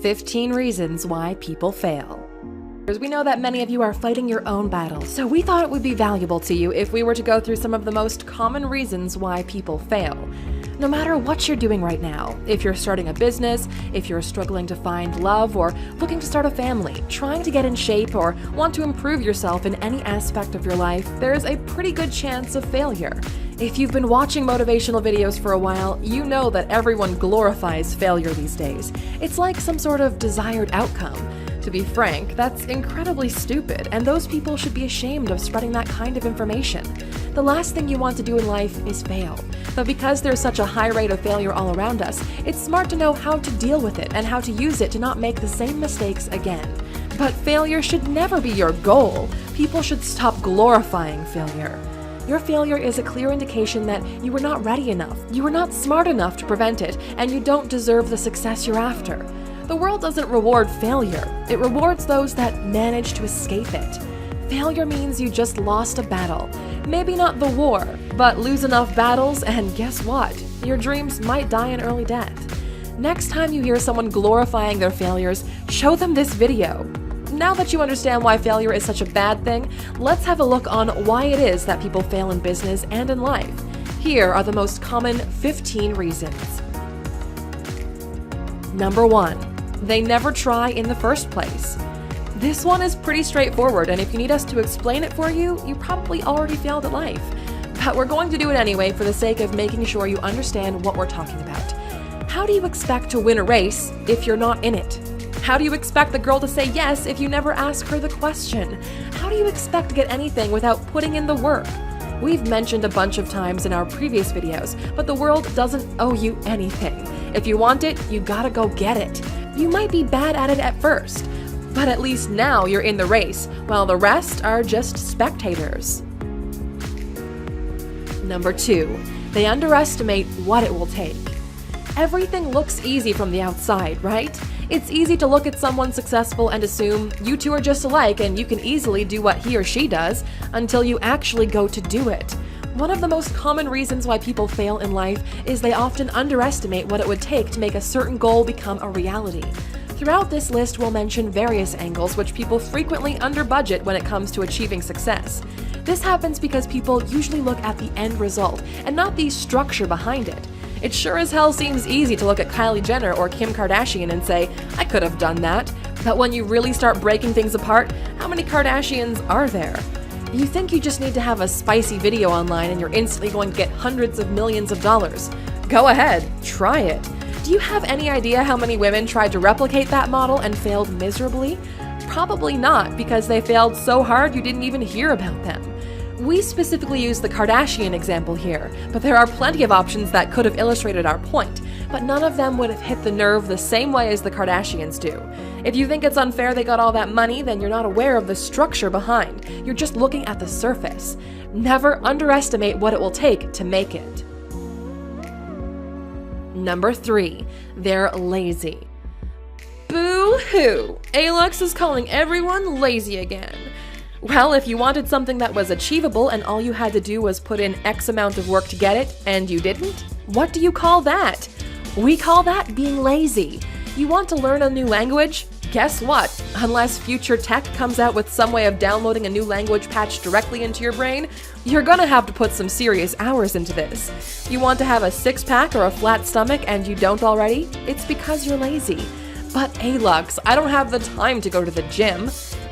15 reasons why people fail. We know that many of you are fighting your own battles, so we thought it would be valuable to you if we were to go through some of the most common reasons why people fail. No matter what you're doing right now, if you're starting a business, if you're struggling to find love, or looking to start a family, trying to get in shape, or want to improve yourself in any aspect of your life, there's a pretty good chance of failure. If you've been watching motivational videos for a while, you know that everyone glorifies failure these days. It's like some sort of desired outcome. To be frank, that's incredibly stupid, and those people should be ashamed of spreading that kind of information. The last thing you want to do in life is fail. But because there's such a high rate of failure all around us, it's smart to know how to deal with it and how to use it to not make the same mistakes again. But failure should never be your goal. People should stop glorifying failure. Your failure is a clear indication that you were not ready enough, you were not smart enough to prevent it, and you don't deserve the success you're after. The world doesn't reward failure, it rewards those that manage to escape it. Failure means you just lost a battle. Maybe not the war, but lose enough battles and guess what? Your dreams might die an early death. Next time you hear someone glorifying their failures, show them this video. Now that you understand why failure is such a bad thing, let's have a look on why it is that people fail in business and in life. Here are the most common 15 reasons. Number 1. They never try in the first place. This one is pretty straightforward, and if you need us to explain it for you, you probably already failed at life. But we're going to do it anyway for the sake of making sure you understand what we're talking about. How do you expect to win a race if you're not in it? How do you expect the girl to say yes if you never ask her the question? How do you expect to get anything without putting in the work? We've mentioned a bunch of times in our previous videos, but the world doesn't owe you anything. If you want it, you gotta go get it. You might be bad at it at first, but at least now you're in the race, while the rest are just spectators. Number 2, they underestimate what it will take. Everything looks easy from the outside, right? It's easy to look at someone successful and assume you two are just alike and you can easily do what he or she does until you actually go to do it. One of the most common reasons why people fail in life is they often underestimate what it would take to make a certain goal become a reality. Throughout this list, we'll mention various angles which people frequently under-budget when it comes to achieving success. This happens because people usually look at the end result and not the structure behind it. It sure as hell seems easy to look at Kylie Jenner or Kim Kardashian and say, I could have done that. But when you really start breaking things apart, how many Kardashians are there? You think you just need to have a spicy video online and you're instantly going to get hundreds of millions of dollars. Go ahead, try it. Do you have any idea how many women tried to replicate that model and failed miserably? Probably not, because they failed so hard you didn't even hear about them. We specifically use the Kardashian example here, but there are plenty of options that could have illustrated our point, but none of them would have hit the nerve the same way as the Kardashians do. If you think it's unfair they got all that money, then you're not aware of the structure behind. You're just looking at the surface. Never underestimate what it will take to make it. Number 3, they're lazy. Boo-hoo! Alux is calling everyone lazy again. Well, if you wanted something that was achievable and all you had to do was put in X amount of work to get it, and you didn't, what do you call that? We call that being lazy. You want to learn a new language? Guess what? Unless future tech comes out with some way of downloading a new language patch directly into your brain, you're gonna have to put some serious hours into this. You want to have a six-pack or a flat stomach and you don't already? It's because you're lazy. But Alux, I don't have the time to go to the gym.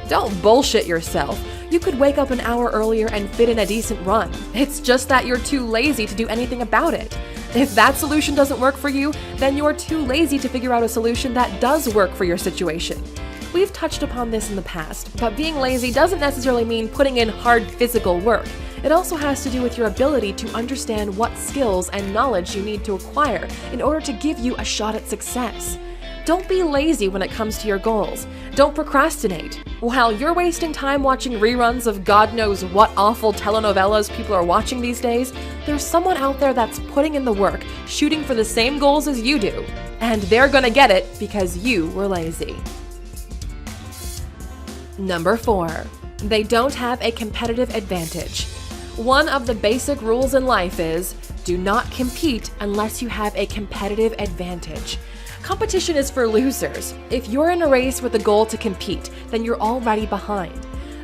Don't bullshit yourself. You could wake up an hour earlier and fit in a decent run. It's just that you're too lazy to do anything about it. If that solution doesn't work for you, then you're too lazy to figure out a solution that does work for your situation. We've touched upon this in the past, but being lazy doesn't necessarily mean putting in hard physical work. It also has to do with your ability to understand what skills and knowledge you need to acquire in order to give you a shot at success. Don't be lazy when it comes to your goals. Don't procrastinate. While you're wasting time watching reruns of God knows what awful telenovelas people are watching these days, there's someone out there that's putting in the work, shooting for the same goals as you do. And they're gonna get it because you were lazy. Number 4, they don't have a competitive advantage. One of the basic rules in life is, do not compete unless you have a competitive advantage. Competition is for losers. If you're in a race with the goal to compete, then you're already behind.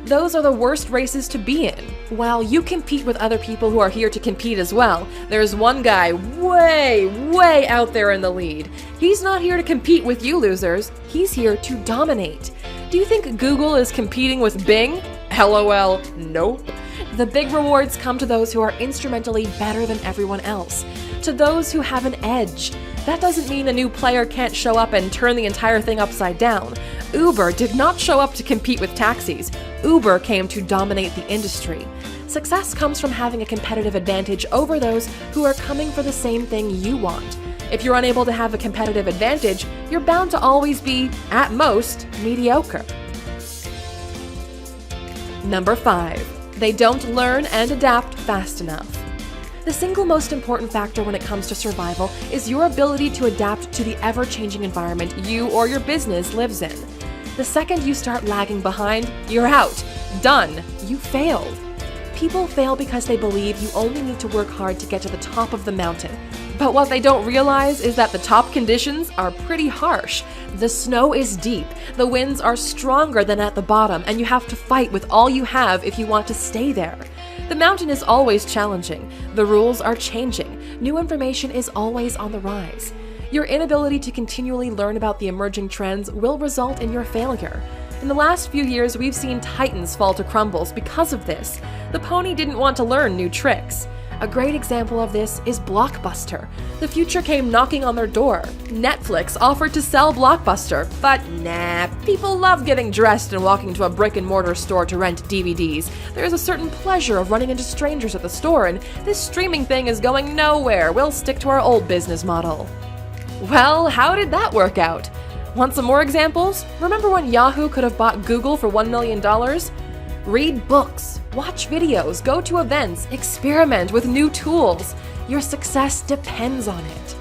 Those are the worst races to be in. While you compete with other people who are here to compete as well, there's one guy way out there in the lead. He's not here to compete with you losers. He's here to dominate. Do you think Google is competing with Bing? LOL, nope. The big rewards come to those who are instrumentally better than everyone else, to those who have an edge. That doesn't mean a new player can't show up and turn the entire thing upside down. Uber did not show up to compete with taxis. Uber came to dominate the industry. Success comes from having a competitive advantage over those who are coming for the same thing you want. If you're unable to have a competitive advantage, you're bound to always be, at most, mediocre. Number 5. They don't learn and adapt fast enough. The single most important factor when it comes to survival is your ability to adapt to the ever-changing environment you or your business lives in. The second you start lagging behind, you're out. Done. You failed. People fail because they believe you only need to work hard to get to the top of the mountain. But what they don't realize is that the top conditions are pretty harsh. The snow is deep, the winds are stronger than at the bottom, and you have to fight with all you have if you want to stay there. The mountain is always challenging. The rules are changing. New information is always on the rise. Your inability to continually learn about the emerging trends will result in your failure. In the last few years, we've seen titans fall to crumbles because of this. The pony didn't want to learn new tricks. A great example of this is Blockbuster. The future came knocking on their door. Netflix offered to sell Blockbuster, but nah, people love getting dressed and walking to a brick-and-mortar store to rent DVDs. There's a certain pleasure of running into strangers at the store, and this streaming thing is going nowhere. We'll stick to our old business model. Well, how did that work out? Want some more examples? Remember when Yahoo could have bought Google for $1 million? Read books, watch videos, go to events, experiment with new tools. Your success depends on it.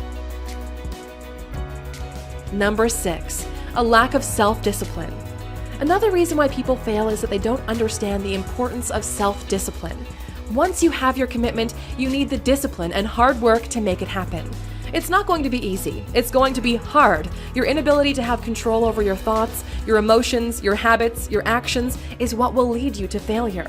Number 6, a lack of self-discipline. Another reason why people fail is that they don't understand the importance of self-discipline. Once you have your commitment, you need the discipline and hard work to make it happen. It's not going to be easy. It's going to be hard. Your inability to have control over your thoughts, your emotions, your habits, your actions is what will lead you to failure.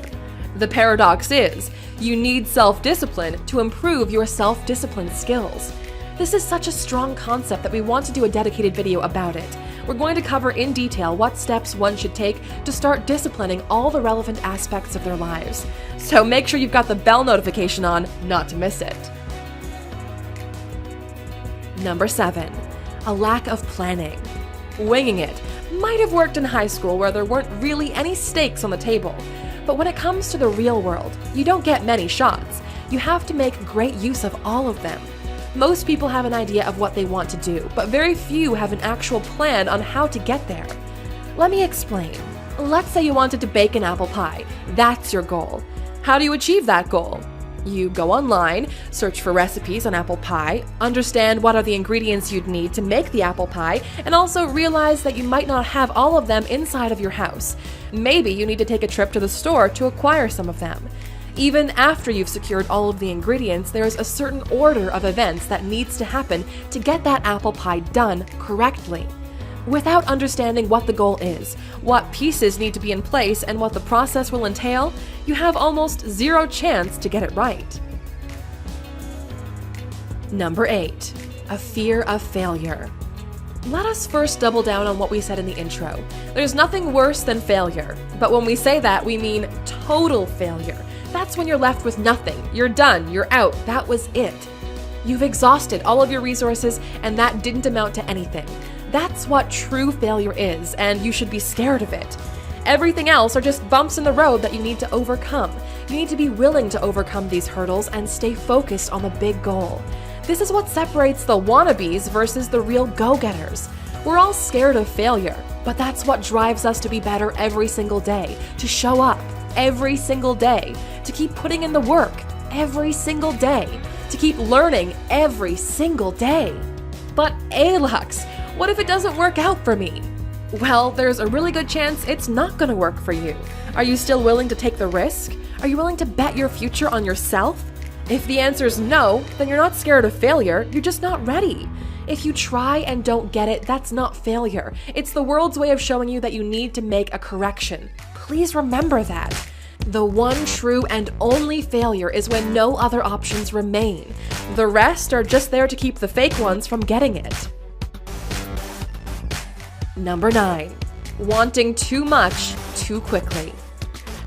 The paradox is, you need self-discipline to improve your self-discipline skills. This is such a strong concept that we want to do a dedicated video about it. We're going to cover in detail what steps one should take to start disciplining all the relevant aspects of their lives. So make sure you've got the bell notification on not to miss it. Number 7, a lack of planning. Winging it might have worked in high school where there weren't really any stakes on the table. But when it comes to the real world, you don't get many shots. You have to make great use of all of them. Most people have an idea of what they want to do, but very few have an actual plan on how to get there. Let me explain. Let's say you wanted to bake an apple pie. That's your goal. How do you achieve that goal? You go online, search for recipes on apple pie, understand what are the ingredients you'd need to make the apple pie, and also realize that you might not have all of them inside of your house. Maybe you need to take a trip to the store to acquire some of them. Even after you've secured all of the ingredients, there's a certain order of events that needs to happen to get that apple pie done correctly. Without understanding what the goal is, what pieces need to be in place, and what the process will entail, you have almost zero chance to get it right. Number 8, a fear of failure. Let us first double down on what we said in the intro. There's nothing worse than failure, but when we say that, we mean total failure. That's when you're left with nothing. You're done, you're out, that was it. You've exhausted all of your resources, and that didn't amount to anything. That's what true failure is, and you should be scared of it. Everything else are just bumps in the road that you need to overcome. You need to be willing to overcome these hurdles and stay focused on the big goal. This is what separates the wannabes versus the real go-getters. We're all scared of failure, but that's what drives us to be better every single day, to show up every single day, to keep putting in the work every single day, to keep learning every single day. But Alux, what if it doesn't work out for me? Well, there's a really good chance it's not going to work for you. Are you still willing to take the risk? Are you willing to bet your future on yourself? If the answer is no, then you're not scared of failure, you're just not ready. If you try and don't get it, that's not failure. It's the world's way of showing you that you need to make a correction. Please remember that. The one true and only failure is when no other options remain. The rest are just there to keep the fake ones from getting it. Number 9. Wanting too much too quickly.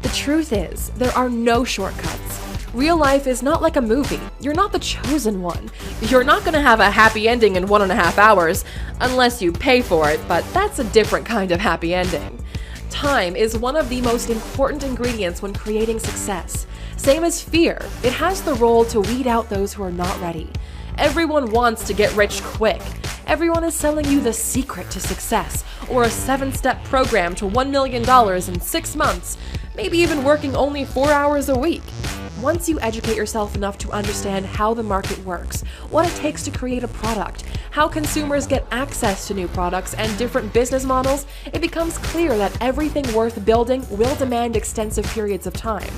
The truth is, there are no shortcuts. Real life is not like a movie. You're not the chosen one. You're not going to have a happy ending in 1.5 hours, unless you pay for it, but that's a different kind of happy ending. Time is one of the most important ingredients when creating success. Same as fear, it has the role to weed out those who are not ready. Everyone wants to get rich quick. Everyone is selling you the secret to success, or a 7-step program to $1 million in 6 months, maybe even working only 4 hours a week. Once you educate yourself enough to understand how the market works, what it takes to create a product, how consumers get access to new products and different business models, it becomes clear that everything worth building will demand extensive periods of time.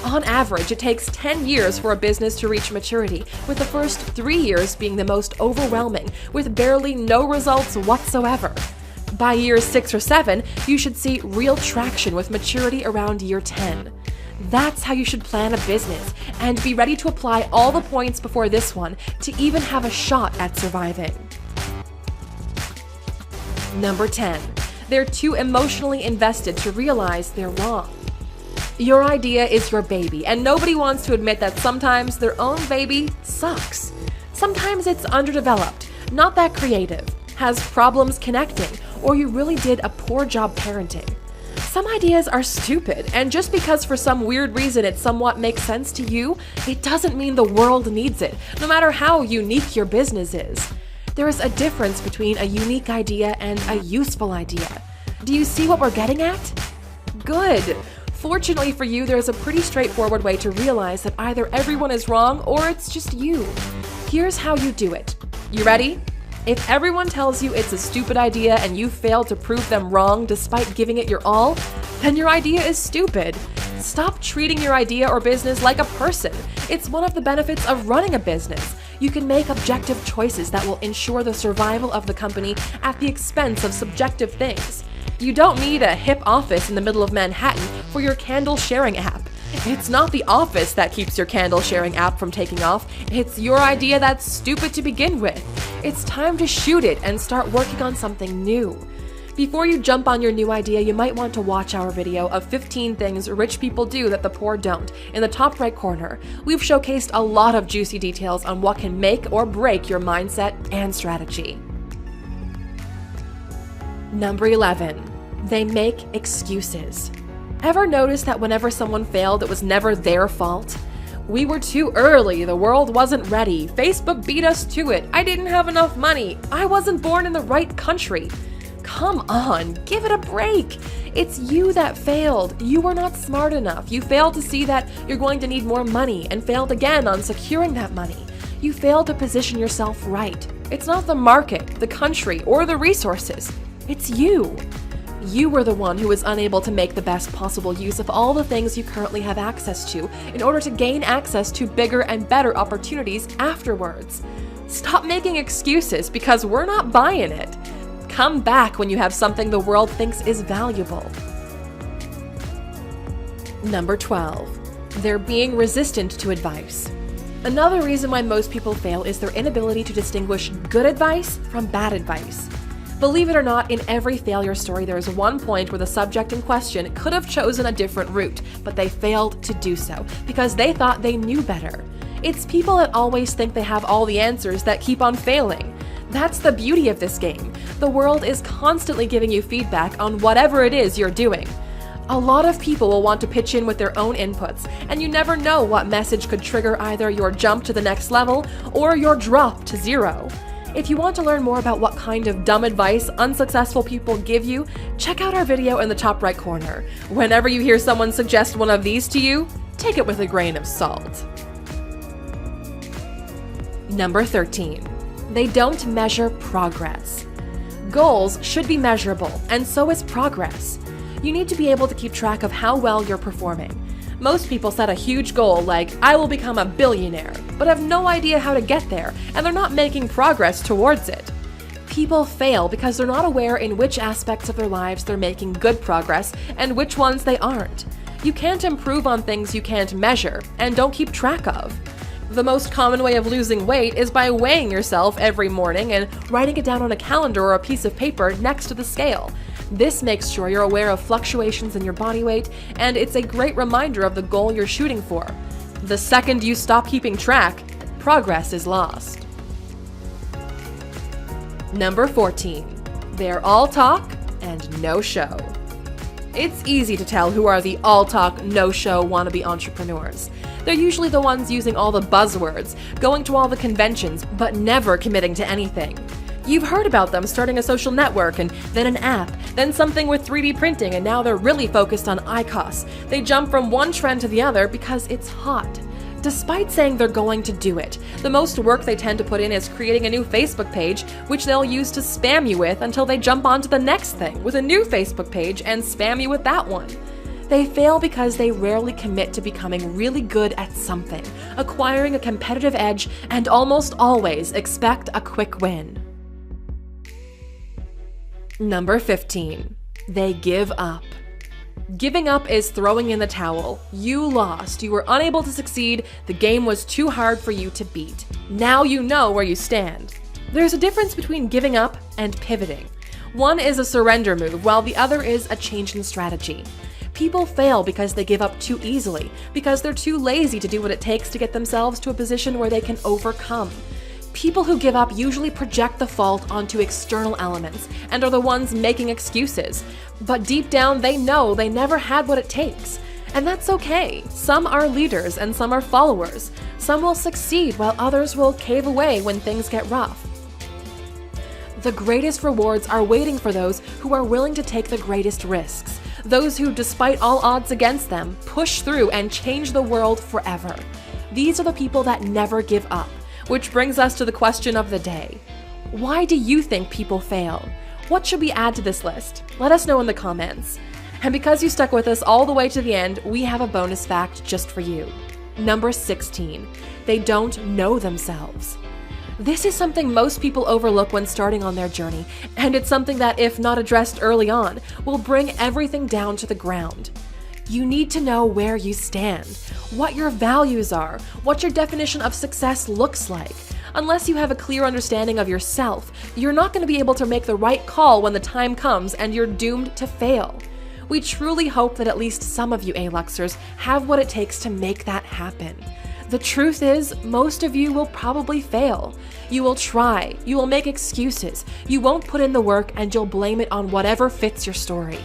On average, it takes 10 years for a business to reach maturity, with the first 3 years being the most overwhelming, with barely no results whatsoever. By year 6 or 7, you should see real traction with maturity around year 10. That's how you should plan a business, and be ready to apply all the points before this one to even have a shot at surviving. Number 10. They're too emotionally invested to realize they're wrong. Your idea is your baby, and nobody wants to admit that sometimes their own baby sucks. Sometimes it's underdeveloped, not that creative, has problems connecting, or you really did a poor job parenting. Some ideas are stupid, and just because for some weird reason it somewhat makes sense to you, it doesn't mean the world needs it, no matter how unique your business is. There is a difference between a unique idea and a useful idea. Do you see what we're getting at? Good. Fortunately for you, there's a pretty straightforward way to realize that either everyone is wrong or it's just you. Here's how you do it. You ready? If everyone tells you it's a stupid idea and you fail to prove them wrong despite giving it your all, then your idea is stupid. Stop treating your idea or business like a person. It's one of the benefits of running a business. You can make objective choices that will ensure the survival of the company at the expense of subjective things. You don't need a hip office in the middle of Manhattan for your candle sharing app. It's not the office that keeps your candle sharing app from taking off. It's your idea that's stupid to begin with. It's time to shoot it and start working on something new. Before you jump on your new idea, you might want to watch our video of 15 things rich people do that the poor don't. In the top right corner, we've showcased a lot of juicy details on what can make or break your mindset and strategy. Number 11. They make excuses. Ever notice that whenever someone failed, it was never their fault? We were too early, the world wasn't ready, Facebook beat us to it, I didn't have enough money, I wasn't born in the right country. Come on, give it a break. It's you that failed. You were not smart enough. You failed to see that you're going to need more money and failed again on securing that money. You failed to position yourself right. It's not the market, the country, or the resources. It's you. You were the one who was unable to make the best possible use of all the things you currently have access to in order to gain access to bigger and better opportunities afterwards. Stop making excuses because we're not buying it. Come back when you have something the world thinks is valuable. Number 12. They're being resistant to advice. Another reason why most people fail is their inability to distinguish good advice from bad advice. Believe it or not, in every failure story there is one point where the subject in question could have chosen a different route, but they failed to do so because they thought they knew better. It's people that always think they have all the answers that keep on failing. That's the beauty of this game. The world is constantly giving you feedback on whatever it is you're doing. A lot of people will want to pitch in with their own inputs, and you never know what message could trigger either your jump to the next level or your drop to zero. If you want to learn more about what kind of dumb advice unsuccessful people give you, check out our video in the top right corner. Whenever you hear someone suggest one of these to you, take it with a grain of salt. Number 13. They don't measure progress. Goals should be measurable, and so is progress. You need to be able to keep track of how well you're performing. Most people set a huge goal like, I will become a billionaire, but have no idea how to get there, and they're not making progress towards it. People fail because they're not aware in which aspects of their lives they're making good progress and which ones they aren't. You can't improve on things you can't measure and don't keep track of. The most common way of losing weight is by weighing yourself every morning and writing it down on a calendar or a piece of paper next to the scale. This makes sure you're aware of fluctuations in your body weight, and it's a great reminder of the goal you're shooting for. The second you stop keeping track, progress is lost. Number 14. They're all talk and no show. It's easy to tell who are the all-talk, no-show wannabe entrepreneurs. They're usually the ones using all the buzzwords, going to all the conventions, but never committing to anything. You've heard about them starting a social network and then an app, then something with 3D printing, and now they're really focused on ICOS. They jump from one trend to the other because it's hot. Despite saying they're going to do it, the most work they tend to put in is creating a new Facebook page, which they'll use to spam you with until they jump onto the next thing with a new Facebook page and spam you with that one. They fail because they rarely commit to becoming really good at something, acquiring a competitive edge, and almost always expect a quick win. Number 15. They give up. Giving up is throwing in the towel. You lost. You were unable to succeed. The game was too hard for you to beat. Now you know where you stand. There's a difference between giving up and pivoting. One is a surrender move, while the other is a change in strategy. People fail because they give up too easily, because they're too lazy to do what it takes to get themselves to a position where they can overcome. People who give up usually project the fault onto external elements and are the ones making excuses. But deep down, they know they never had what it takes. And that's okay. Some are leaders and some are followers. Some will succeed while others will cave away when things get rough. The greatest rewards are waiting for those who are willing to take the greatest risks. Those who, despite all odds against them, push through and change the world forever. These are the people that never give up. Which brings us to the question of the day. Why do you think people fail? What should we add to this list? Let us know in the comments. And because you stuck with us all the way to the end, we have a bonus fact just for you. Number 16. They don't know themselves. This is something most people overlook when starting on their journey, and it's something that, if not addressed early on, will bring everything down to the ground. You need to know where you stand, what your values are, what your definition of success looks like. Unless you have a clear understanding of yourself, you're not going to be able to make the right call when the time comes, and you're doomed to fail. We truly hope that at least some of you A-Luxers have what it takes to make that happen. The truth is, most of you will probably fail. You will try, you will make excuses, you won't put in the work, and you'll blame it on whatever fits your story.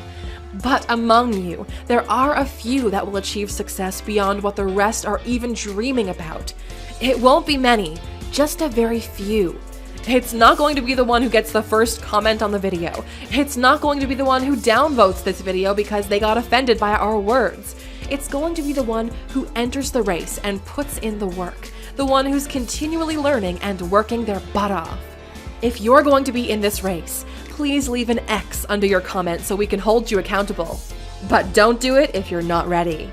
But among you, there are a few that will achieve success beyond what the rest are even dreaming about. It won't be many, just a very few. It's not going to be the one who gets the first comment on the video. It's not going to be the one who downvotes this video because they got offended by our words. It's going to be the one who enters the race and puts in the work, the one who's continually learning and working their butt off. If you're going to be in this race, please leave an X under your comment so we can hold you accountable. But don't do it if you're not ready.